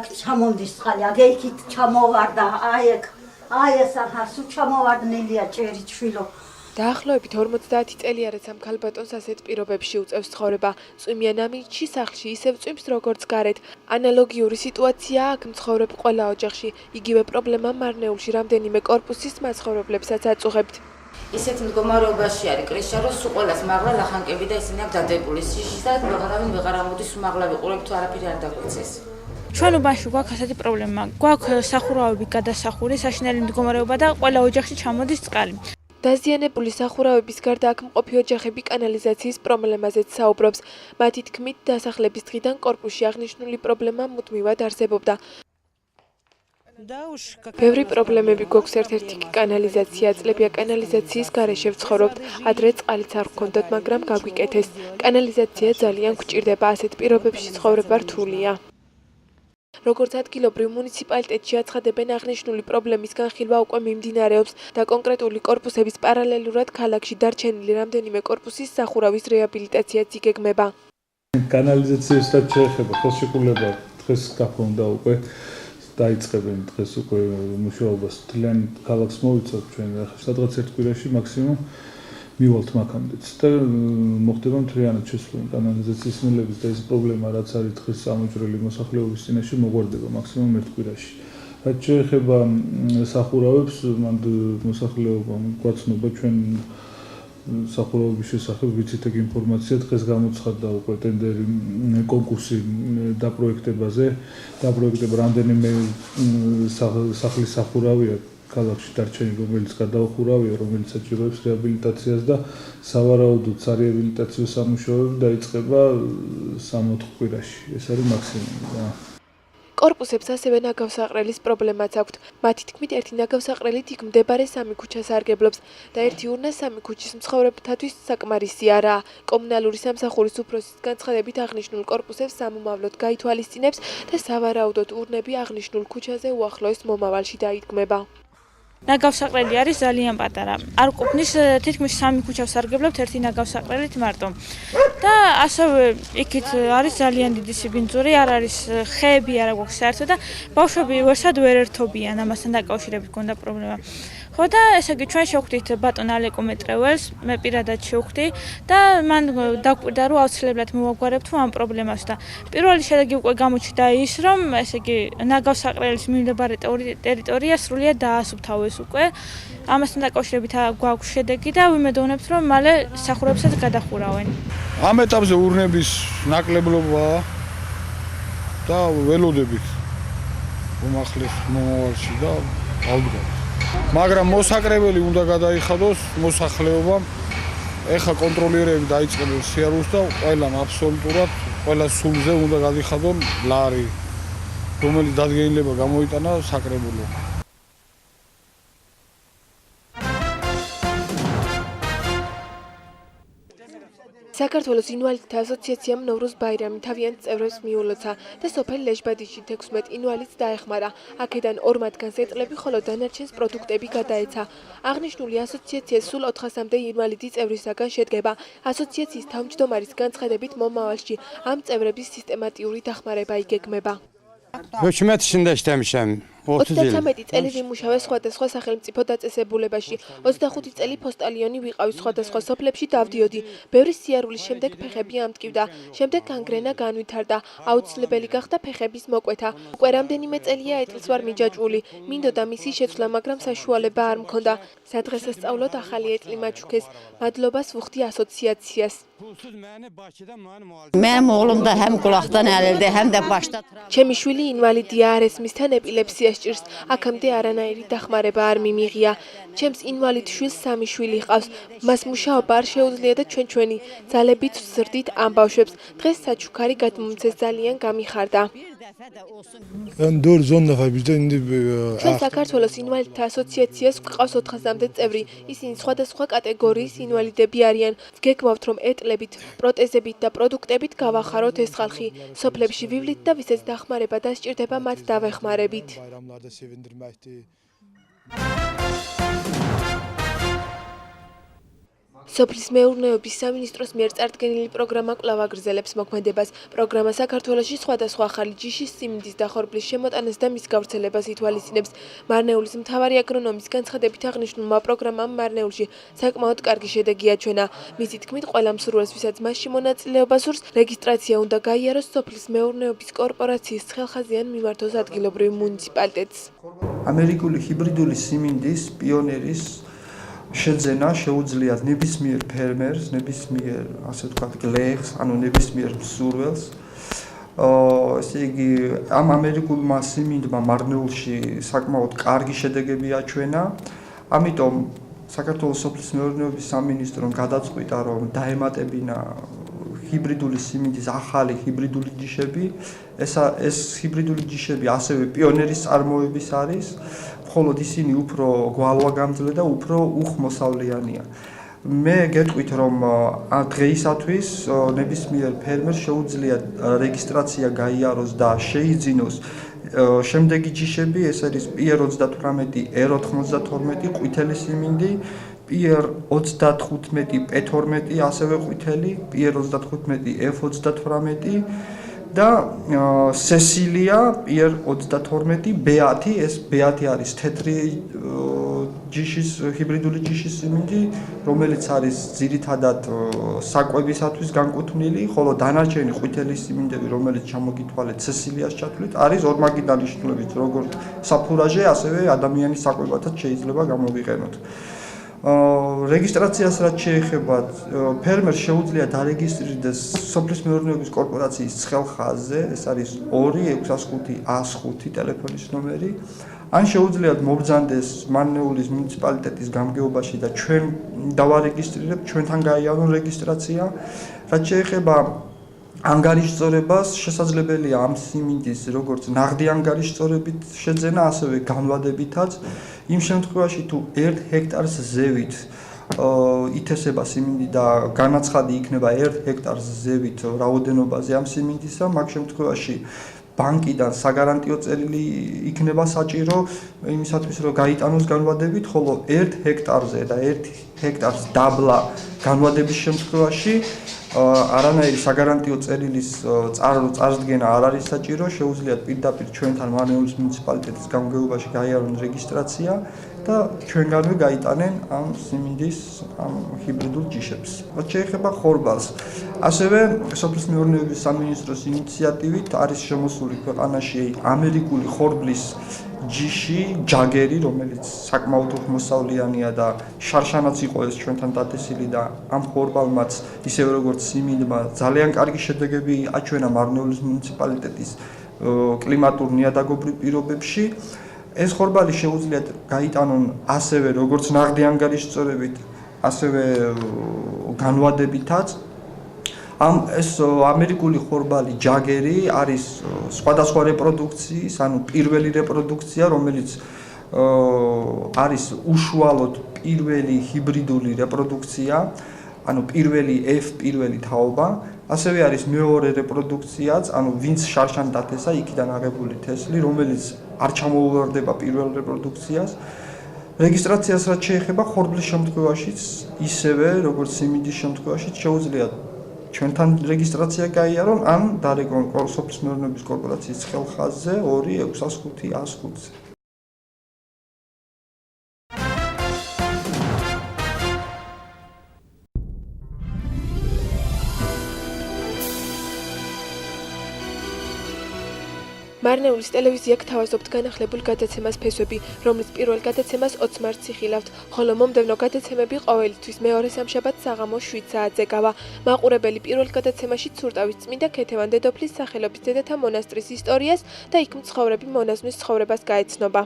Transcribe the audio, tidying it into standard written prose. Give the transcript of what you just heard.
აქ ჩამონდის წყალი, აქ იქით ჩამოვარდა, აი ეს ახლა სულ ჩამოვარდნილია ჭერი ჩვილო. დაახლოებით 50 წელი არის ამ ქალბატონს ასეთ პირობებში უწევს ცხოვრება. წვიმიან ამინდში სახლში ისევ წვიმს როგორც გარეთ. ანალოგიური სიტუაციაა აქ მცხოვრებ ყველა ოჯახში. იგივე პრობლემა მარნეულში რამდენიმე კორპუსის მაცხოვრებლებსაც აწუხებთ. ისეთ მდგომარეობაში არის კრეშა, რომ სულ ყველას მაღლა ლახანკები და ისინი აქ დადებული. სიჟისად ვეღარ ამოდის მაღლა ვიყურებ თუ არაფერი არ დაგვეცეს. ჩვენ უბანში გვაქვს ასეთი პრობლემა. გვაქვს სახურავები გადასახური, საშინელი მდგომარეობა და ყველა ოჯახში ჩამოდის წყალი. დაზიანებული სახურავების გარდა აქ მყოფი ოჯახები კანალიზაციის პრობლემაზეც საუბრობს. მათი თქმით, დასახლების დღიდან კორპუსში აღნიშნული პრობლემა მუდმივად არსებობდა. ბევრი პრობლემები გვაქვს, ერთ-ერთი კი კანალიზაცია. წლებია კანალიზაციის გარეშე ვცხოვრობთ. ადრე წყალიც არ გქონდათ, მაგრამ გაგვიკეთეს. კანალიზაცია ძალიან გვჭირდება, ასეთ პირობებში ცხოვრება რთულია. როგორც ადგილობრივ მუნიციპალიტეტში აცხადებენ, აღნიშნული პრობლემის განხილვა უკვე მიმდინარეობს და კონკრეტული კორპუსების პარალელურად ქალაქში დარჩენილი რამდენიმე კორპუსის სახურავის რეაბილიტაციაც იგეგმება. კანალიზაციის შეეხება ხელშეკრულება დღეს გაქონდა უკვე დაიწყებენ დღეს უკვე მუშაობას თლიან ქალაქს მოვიცავთ ჩვენ ახლა სადღაც ერთ კვირაში მაქსიმუმ მივალთ მაქამდეც და მოხდება მთლიანად შესრულება კანალიზაციის ნელების და ეს პრობლემა რაც არის დღეს სამოჭრელი მოსახლეობის წინაშე მოგვარდება მაქსიმუმ ერთ კვირაში. რაც შეეხება სახურავებს, მანდ მოსახლეობამ გვაცნობა ჩვენ სახურავების შესახებ ვიცით ეგ ინფორმაცია დღეს გამოცხადდა უკვე ტენდერი კონკურსი დაპროექტებაზე დაპროექტება რამდენიმე სახლის სახურავია ქალაქში დარჩენილი რომელიც გადაუხურავია რომელიც საჭიროებს რეაბილიტაციას და სავარაუდოდ სარეაბილიტაციო სამუშაოები დაიწყება 3-4 კვირაში ეს არის მაქსიმუმი. კორპუსებს ასევე ნაგავსაყრელის პრობლემაც აქვთ. მათი თქმით, ერთი ნაგავსაყრელით იქ მდებარე 3 ქუჩა სარგებლობს და ერთი ურნა 3 ქუჩის მცხოვრებთათვის საკმარისი არაა. კომუნალური სამსახურის უფროსის განცხადებით აღნიშნულ კორპუსებს სამომავლოდ გაითვალისწინებს და სავარაუდოდ ურნები აღნიშნულ ქუჩაზე უახლოეს მომავალში დაიდგმება. ნაგავსაყრელი არის ძალიან პატარა. არ ყოფნის თითქმის 3 ქუჩა სარგებლობთ ერთი ნაგავსაყრელით მარტო. და ასევე იქით არის ძალიან დიდი სიბინძური, არ არის ხეები არა გვაქვს საერთოდ და ბავშვები ვერსად ვერ ერთობიან ამასთან დაკავშირებით გონდა პრობლემა. ხო და ესე იგი ჩვენ შევხვდით ბატონ ალეკო მეტრეველს, მე პირადად შევხვდი და მან დაგვირდა რომ აუცილებლად მოვაგვარებთ ამ პრობლემას და პირველი შედეგი უკვე გამოჩნდა ის რომ ესე იგი ნაგავსაყრელის მიმდებარე ტერიტორია სრულიად დაასუფთავეს უკვე. ამასთან დაკავშირებით გვაქვს შედეგი და ვიმედოვნებთ რომ მალე სახურავებსაც გადახურავენ. ამ ეტაპზე ურნების ნაკლებობაა და ველოდებით უმახლეს მომავალში და ალბათ. მაგრამ მოსაკრებელი უნდა გადაიხადოს მოსახლეობამ. ეხა კონტროლიერები დაიწყებენ სიარულს და ყველამ აბსოლუტურად ყველა სულზე უნდა გადიხადონ ლარი, რომელიც დადგენილება გამოიტანა საკრებულო. საქართველოს ინვალიდთა ასოციაციამ ნოვრუზ ბაირამი თავიანთ წევრებს მიულოცა და სოფელ ლეჟბადიში 16 ინვალიდს დაეხმარა. აქედან 2 მათგანს ეტლები, ხოლო დანარჩენს პროდუქტები გადაეცა. აღნიშნული ასოციაცია სულ 400-მდე ინვალიდი წევრისაგან შედგება. ასოციაციის თავმჯდომარის განცხადებით მომავალში ამ წევრების სისტემატიური დახმარება იგეგმება. 33 წელი ვიმუშავე სხვადასხვა სახელმწიფო დაწესებულებაში. 25 წელი პოსტალიონი ვიყავი სხვადასხვა სოფლებში დავდიოდი. ბევრი სიარულის შემდეგ ფეხები ამტკივდა. შემდეგ განგრენა განვითარდა. აუცილებელი გახდა ფეხების მოკვეთა. უკვე რამდენიმე წელია ეტლს ვარ მიჯაჭვული. მინდოდა მისი შეცვლა, მაგრამ საშუალება არ მქონდა. სადღესასწაულოდ ახალი ეტლი მაჩუქეს. მადლობას ვუხდი ასოციაციას. მე მოვლობდა ჰემ ყლახთან ალელდე ჰემ და ბაშტა. ჩემი შვილი ინვალიდია, არ ესმისთან ეპილეფსია სჭირს. აქამდე არანაირი დახმარება არ მიმიღია. ჩემს ინვალიდ შვილს 3 შვილი ჰყავს. მას მუშაობა არ შეუძლია და ჩვენი ძალებით ვზრდით ამ ბავშვებს. დღეს საჩუქარი გადმომცეს ძალიან გამიხარდა. ჩვენ საქართველოს ინვალიდთა ასოციაციას გვყავს 400-მდე წევრი. ისინი სხვადასხვა კატეგორიის ინვალიდები არიან. ვგეგმავთ რომ ეტლებით, პროტეზებით და პროდუქტებით გავახაროთ ეს ხალხი. სოფლებში ვივლით და ვისაც დახმარება დასჭირდება მათ დავეხმარებით. სოფლის მეურნეობის სამინისტროს მიერ წარდგენილი პროგრამა კვლავ აგრძელებს მოქმედებას. პროგრამა საქართველოში სხვადასხვა ახალი ჯიშის სიმინდის და ხორბლის შემოტანას და მის გავრცელებას ითვალისწინებს. მარნეულის მთავარი აგრონომის განცხადებით აღნიშნულმა პროგრამამ მარნეულში საკმაოდ კარგი შედეგი აჩვენა. მისი თქმით, ყველა მსურველს, ვისაც მასში მონაწილეობა სურს, რეგისტრაცია უნდა გაიაროს სოფლის მეურნეობის კორპორაციის ხელხაზიან მიმართოს ადგილობრივ მუნიციპალიტეტს. ამერიკული ჰიბრიდული სიმინდის პიონერის შეძენა შეუძლიათ ნებისმიერ ფერმერს, ნებისმიერ, ასე ვთქვათ, გლეხს, ანუ ნებისმიერ მსურველს. ესე იგი, ამ ამერიკულმა სიმინდმა მარნეულში საკმაოდ კარგი შედეგები აჩვენა. ამიტომ საქართველოს სოფლის მეურნეობის სამინისტრომ გადაწყვიტა, რომ დაემატებინა ჰიბრიდული სიმინდის ახალი ჰიბრიდული ჯიშები. ეს ჰიბრიდული ჯიშები ასევე პიონერის წარმოების არის. მხოლოდ ისინი უფრო გვალვაგამძლე და უფრო უხმოსავლიანია. მე გეტყვით, რომ დღეისათვის ნებისმიერ ფერმერს შეუძლია რეგისტრაცია გაიაროს და შეიძინოს შემდეგი ჯიშები, ეს არის PR-38, R-92 ყვითელი სიმინდი, PR-35, P-12 ასევე ყვითელი, PR-35, F-38 და სესილია PR-32 B10, ეს B10 არის თეთრი ჯიშის ჰიბრიდული ჯიშის სიმინდი, რომელიც არის ძირითადად საკვებისათვის განკუთვნილი, ხოლო დანარჩენი ყვითელი სიმინდები, რომელიც ჩამოგითვალეთ სესილიას ჩათვლით, არის ორმაგი დანიშნულებით, როგორც საფურაჟე, ასევე ადამიანის საკვებათაც შეიძლება გამოვიყენოთ. რეგისტრაციას რაც შეეხება, ფერმერს შეუძლია დარეგისტრირდეს სოფლის მეურნეობის კორპორაციის ხელხაზზე, ეს არის 265-105 ტელეფონის ნომერი. ან შეუძლიათ მობრძანდეს მარნეულის მუნიციპალიტეტის გამგეობაში და ჩვენ დავარეგისტრირებთ, ჩვენთან გაიარონ რეგისტრაცია. რაც შეეხება ანგარიშწორებას, შესაძლებელია ამ სიმინდის როგორც ნაღდი ანგარიშწორებით შეძენა, ასევე განვადებითაც. იმ შემთხვევაში, თუ 1 ჰექტარს ზევით ითესება სიმინდი და განაცხადი იქნება 1 ჰექტარს ზევით რაოდენობაზე ამ სიმინდისა, მაგ შემთხვევაში ბანკიდან საგარანტიო წერილი იქნება საჭირო იმისათვის, რომ გაიტანოს განვადებით, ხოლო 1 ჰექტარზე და 1 ჰექტარს დაბლა განვადების შემთხვევაში არანაირი საგარანტიო წერილის წარდგენა არ არის საჭირო, შეუძლიათ პირდაპირ ჩვენთან მარნეულის მუნიციპალიტეტის გამგეობაში გაიარონ რეგისტრაცია და ჩვენგანვე გაიტანენ ამ სიმინდის ამ ჰიბრიდულ ჯიშებს. რაც შეეხება ხორბალს, ასევე სოფლის მეურნეობის სამინისტროს ინიციატივით არის შემოსული ქვეყანაში ამერიკული ხორბლის ჯიში, ჯაგერი, რომელიც საკმაოდ უხმოსავლიანია და შარშანაც იყო ეს ჩვენთან დათესილი და ამ ხორბალმაც ისევე როგორც სიმინდმა ძალიან კარგი შედეგები აჩვენა მარნეულის მუნიციპალიტეტის კლიმატურ ნიადაგობრივ პირობებში. ეს ხორბალი შეუძლიათ გაიტანონ ასევე როგორც ნაღდი ანგარიშწორებით, ასევე განვადებითაც. ეს ამერიკული ხორბალი ჯაგერი არის სხვადასხვა რეპროდუქციის, ანუ პირველი რეპროდუქცია, რომელიც არის უშუალოდ პირველი ჰიბრიდული რეპროდუქცია, ანუ პირველი F პირველი თაობა, ასევე არის მეორე რეპროდუქციაც, ანუ ვინც შარშან დათესა, იქიდან აღებული თესლი, რომელიც არ ჩამოუვარდება პირველ რეპროდუქციას. რეგისტრაციას რაც შეეხება ხორბლის შემთხვევაშიც, ისევე როგორც სიმინდის შემთხვევაშიც შეუძლიათ ჩვენთან რეგისტრაცია გაიარონ, ან დარეგონ სოფლის მეურნეობის კორპორაციის ხელხაზზე 265-105-ზე. მარნეულის ტელევიზია გთავაზობთ განახლებულ გადაცემას ფესვები, რომლის პირველ გადაცემას 20 მარტს იხილავთ, ხოლო მომდევნო გადაცემები ყოველთვის მეორე სამშაბათს საღამოს 7 საათზე გავა. მაყურებელი პირველ გადაცემაში ცურტავის წმინდა ქეთევან დედოფლის სახელობის დედათა მონასტრის ისტორიას და იქ მცხოვრები მონაზმის ცხოვრებას გაეცნობა.